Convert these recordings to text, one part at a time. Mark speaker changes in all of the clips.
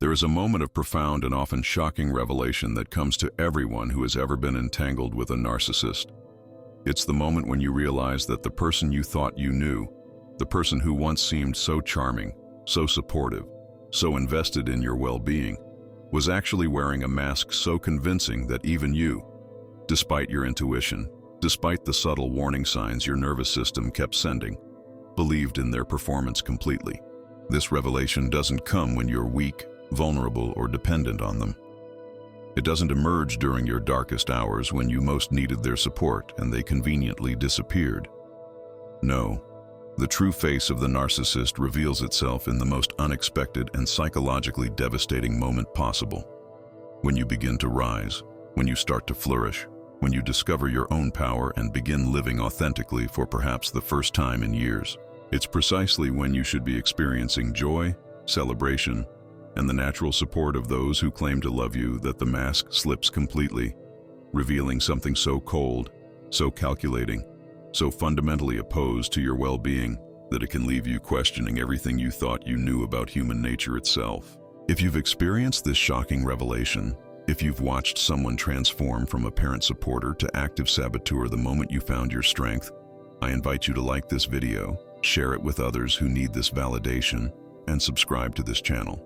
Speaker 1: There is a moment of profound and often shocking revelation that comes to everyone who has ever been entangled with a narcissist. It's the moment when you realize that the person you thought you knew, the person who once seemed so charming, so supportive, so invested in your well-being, was actually wearing a mask so convincing that even you, despite your intuition, despite the subtle warning signs your nervous system kept sending, believed in their performance completely. This revelation doesn't come when you're weak, vulnerable, or dependent on them. It doesn't emerge during your darkest hours when you most needed their support and they conveniently disappeared. No, the true face of the narcissist reveals itself in the most unexpected and psychologically devastating moment possible. When you begin to rise, when you start to flourish, when you discover your own power and begin living authentically for perhaps the first time in years. It's precisely when you should be experiencing joy, celebration, and the natural support of those who claim to love you that the mask slips completely, revealing something so cold, so calculating, so fundamentally opposed to your well-being that it can leave you questioning everything you thought you knew about human nature itself. If you've experienced this shocking revelation, if you've watched someone transform from apparent supporter to active saboteur the moment you found your strength, I invite you to like this video, share it with others who need this validation, and subscribe to this channel.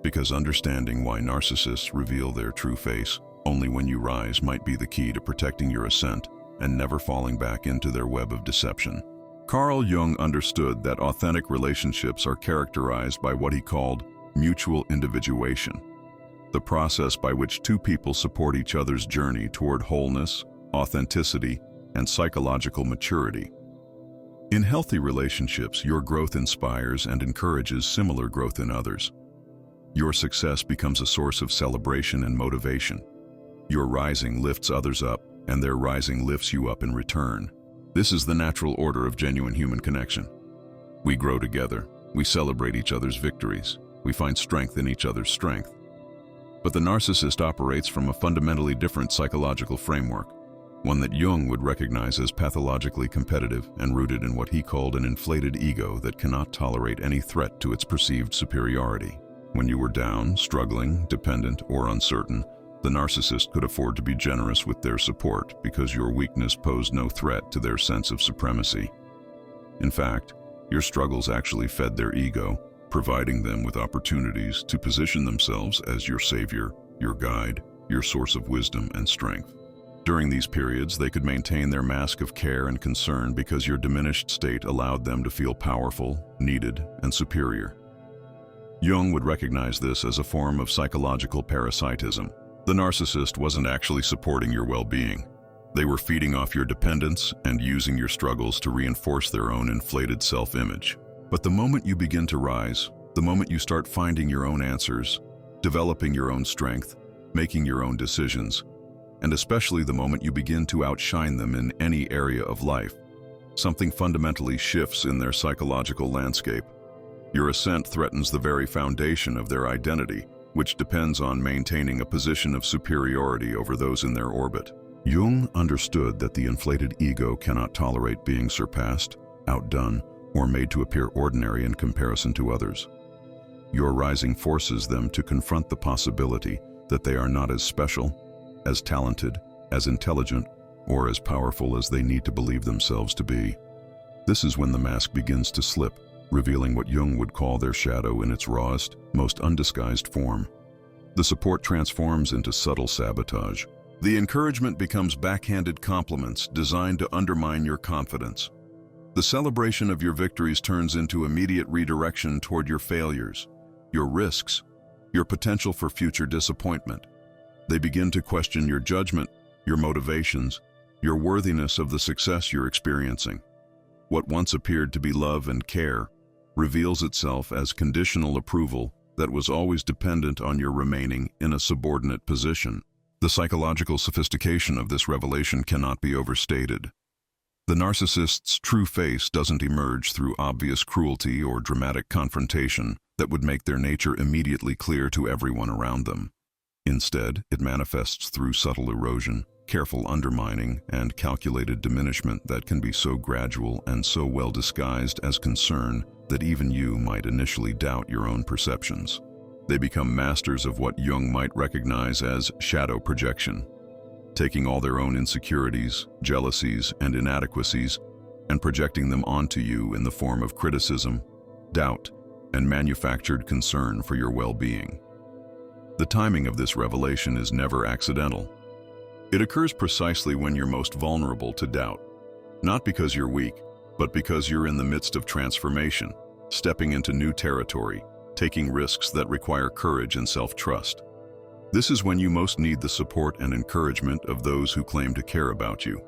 Speaker 1: Because understanding why narcissists reveal their true face only when you rise might be the key to protecting your ascent and never falling back into their web of deception. Carl Jung understood that authentic relationships are characterized by what he called mutual individuation, the process by which two people support each other's journey toward wholeness, authenticity, and psychological maturity. In healthy relationships, your growth inspires and encourages similar growth in others. Your success becomes a source of celebration and motivation. Your rising lifts others up, and their rising lifts you up in return. This is the natural order of genuine human connection. We grow together, we celebrate each other's victories, we find strength in each other's strength. But the narcissist operates from a fundamentally different psychological framework, one that Jung would recognize as pathologically competitive and rooted in what he called an inflated ego that cannot tolerate any threat to its perceived superiority. When you were down, struggling, dependent, or uncertain, the narcissist could afford to be generous with their support because your weakness posed no threat to their sense of supremacy. In fact, your struggles actually fed their ego, providing them with opportunities to position themselves as your savior, your guide, your source of wisdom and strength. During these periods, they could maintain their mask of care and concern because your diminished state allowed them to feel powerful, needed, and superior. Jung would recognize this as a form of psychological parasitism. The narcissist wasn't actually supporting your well-being. They were feeding off your dependence and using your struggles to reinforce their own inflated self-image. But the moment you begin to rise, the moment you start finding your own answers, developing your own strength, making your own decisions, and especially the moment you begin to outshine them in any area of life, something fundamentally shifts in their psychological landscape. Your ascent threatens the very foundation of their identity, which depends on maintaining a position of superiority over those in their orbit. Jung understood that the inflated ego cannot tolerate being surpassed, outdone, or made to appear ordinary in comparison to others. Your rising forces them to confront the possibility that they are not as special, as talented, as intelligent, or as powerful as they need to believe themselves to be. This is when the mask begins to slip, revealing what Jung would call their shadow in its rawest, most undisguised form. The support transforms into subtle sabotage. The encouragement becomes backhanded compliments designed to undermine your confidence. The celebration of your victories turns into immediate redirection toward your failures, your risks, your potential for future disappointment. They begin to question your judgment, your motivations, your worthiness of the success you're experiencing. What once appeared to be love and care reveals itself as conditional approval that was always dependent on your remaining in a subordinate position. The psychological sophistication of this revelation cannot be overstated. The narcissist's true face doesn't emerge through obvious cruelty or dramatic confrontation that would make their nature immediately clear to everyone around them. Instead, it manifests through subtle erosion, careful undermining, and calculated diminishment that can be so gradual and so well disguised as concern that even you might initially doubt your own perceptions. They become masters of what Jung might recognize as shadow projection, taking all their own insecurities, jealousies, and inadequacies and projecting them onto you in the form of criticism, doubt, and manufactured concern for your well-being. The timing of this revelation is never accidental. It occurs precisely when you're most vulnerable to doubt, not because you're weak, but because you're in the midst of transformation, stepping into new territory, taking risks that require courage and self-trust. This is when you most need the support and encouragement of those who claim to care about you.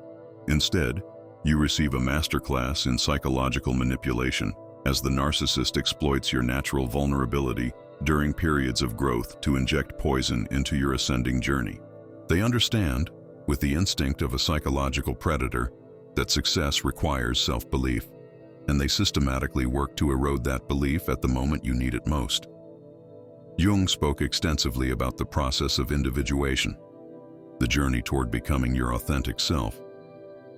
Speaker 1: Instead, you receive a masterclass in psychological manipulation as the narcissist exploits your natural vulnerability during periods of growth to inject poison into your ascending journey. They understand, with the instinct of a psychological predator, that success requires self-belief, and they systematically work to erode that belief at the moment you need it most. Jung spoke extensively about the process of individuation, the journey toward becoming your authentic self,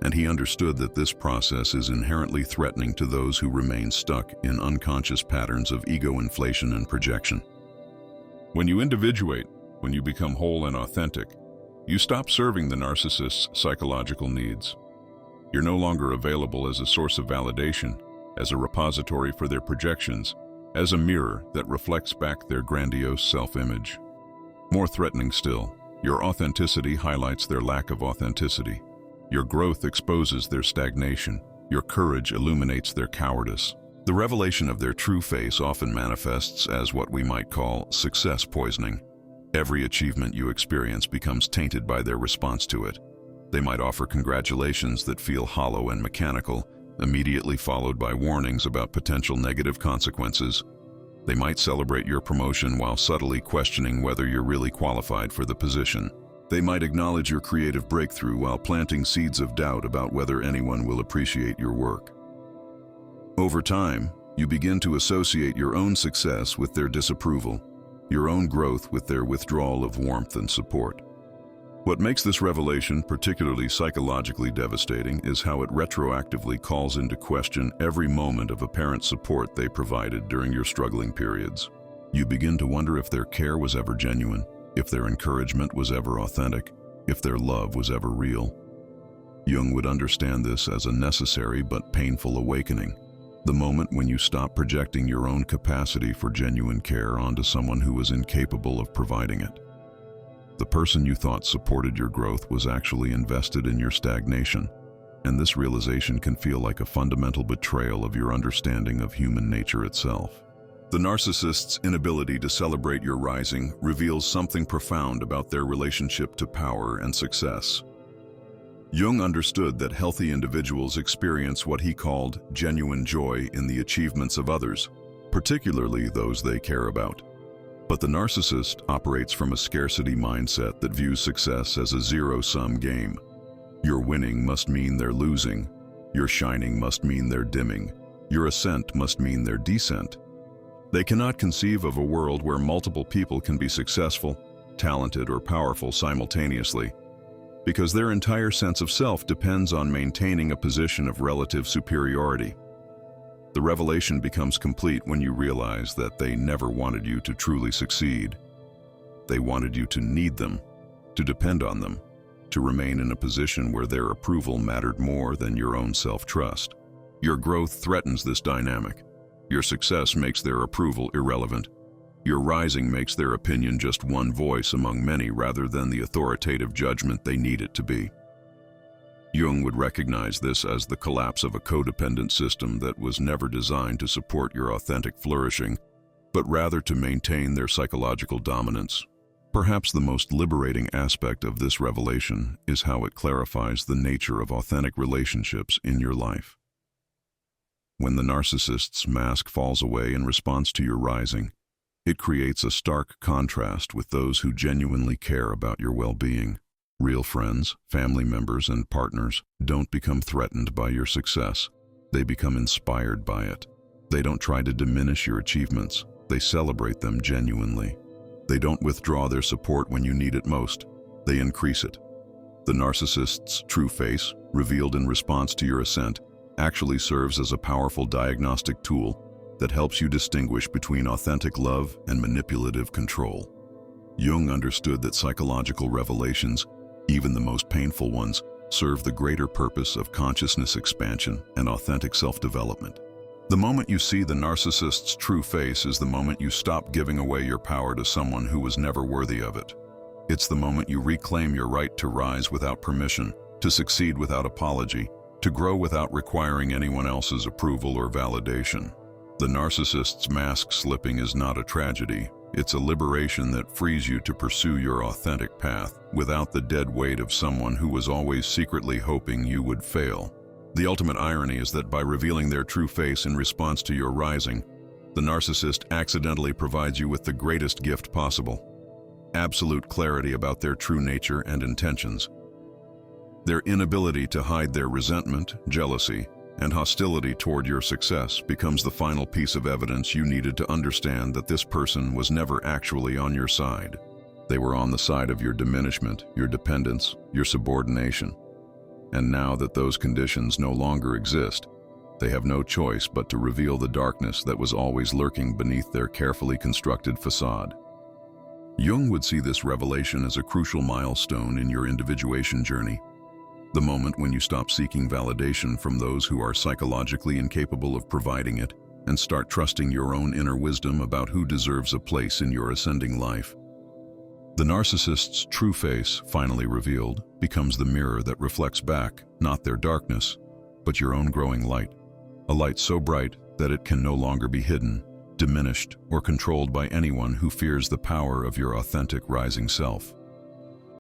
Speaker 1: and he understood that this process is inherently threatening to those who remain stuck in unconscious patterns of ego inflation and projection. When you individuate, when you become whole and authentic, you stop serving the narcissist's psychological needs. You're no longer available as a source of validation, as a repository for their projections, as a mirror that reflects back their grandiose self-image. More threatening still, your authenticity highlights their lack of authenticity. Your growth exposes their stagnation. Your courage illuminates their cowardice. The revelation of their true face often manifests as what we might call success poisoning. Every achievement you experience becomes tainted by their response to it. They might offer congratulations that feel hollow and mechanical, immediately followed by warnings about potential negative consequences. They might celebrate your promotion while subtly questioning whether you're really qualified for the position. They might acknowledge your creative breakthrough while planting seeds of doubt about whether anyone will appreciate your work. Over time, you begin to associate your own success with their disapproval, your own growth with their withdrawal of warmth and support. What makes this revelation particularly psychologically devastating is how it retroactively calls into question every moment of apparent support they provided during your struggling periods. You begin to wonder if their care was ever genuine, if their encouragement was ever authentic, if their love was ever real. Jung would understand this as a necessary but painful awakening, the moment when you stop projecting your own capacity for genuine care onto someone who was incapable of providing it. The person you thought supported your growth was actually invested in your stagnation, and this realization can feel like a fundamental betrayal of your understanding of human nature itself. The narcissist's inability to celebrate your rising reveals something profound about their relationship to power and success. Jung understood that healthy individuals experience what he called genuine joy in the achievements of others, particularly those they care about. But the narcissist operates from a scarcity mindset that views success as a zero-sum game. Your winning must mean they're losing. Your shining must mean they're dimming. Your ascent must mean their descent. They cannot conceive of a world where multiple people can be successful, talented, or powerful simultaneously, because their entire sense of self depends on maintaining a position of relative superiority. The revelation becomes complete when you realize that they never wanted you to truly succeed. They wanted you to need them, to depend on them, to remain in a position where their approval mattered more than your own self-trust. Your growth threatens this dynamic. Your success makes their approval irrelevant. Your rising makes their opinion just one voice among many rather than the authoritative judgment they need it to be. Jung would recognize this as the collapse of a codependent system that was never designed to support your authentic flourishing, but rather to maintain their psychological dominance. Perhaps the most liberating aspect of this revelation is how it clarifies the nature of authentic relationships in your life. When the narcissist's mask falls away in response to your rising, it creates a stark contrast with those who genuinely care about your well-being. Real friends, family members, and partners don't become threatened by your success. They become inspired by it. They don't try to diminish your achievements. They celebrate them genuinely. They don't withdraw their support when you need it most. They increase it. The narcissist's true face, revealed in response to your ascent, actually serves as a powerful diagnostic tool, that helps you distinguish between authentic love and manipulative control. Jung understood that psychological revelations, even the most painful ones, serve the greater purpose of consciousness expansion and authentic self-development. The moment you see the narcissist's true face is the moment you stop giving away your power to someone who was never worthy of it. It's the moment you reclaim your right to rise without permission, to succeed without apology, to grow without requiring anyone else's approval or validation. The narcissist's mask slipping is not a tragedy. It's a liberation that frees you to pursue your authentic path without the dead weight of someone who was always secretly hoping you would fail. The ultimate irony is that by revealing their true face in response to your rising, the narcissist accidentally provides you with the greatest gift possible: absolute clarity about their true nature and intentions. Their inability to hide their resentment, jealousy, and hostility toward your success becomes the final piece of evidence you needed to understand that this person was never actually on your side. They were on the side of your diminishment, your dependence, your subordination. And now that those conditions no longer exist, they have no choice but to reveal the darkness that was always lurking beneath their carefully constructed facade. Jung would see this revelation as a crucial milestone in your individuation journey, the moment when you stop seeking validation from those who are psychologically incapable of providing it and start trusting your own inner wisdom about who deserves a place in your ascending life. The narcissist's true face, finally revealed, becomes the mirror that reflects back not their darkness, but your own growing light, a light so bright that it can no longer be hidden, diminished, or controlled by anyone who fears the power of your authentic rising self.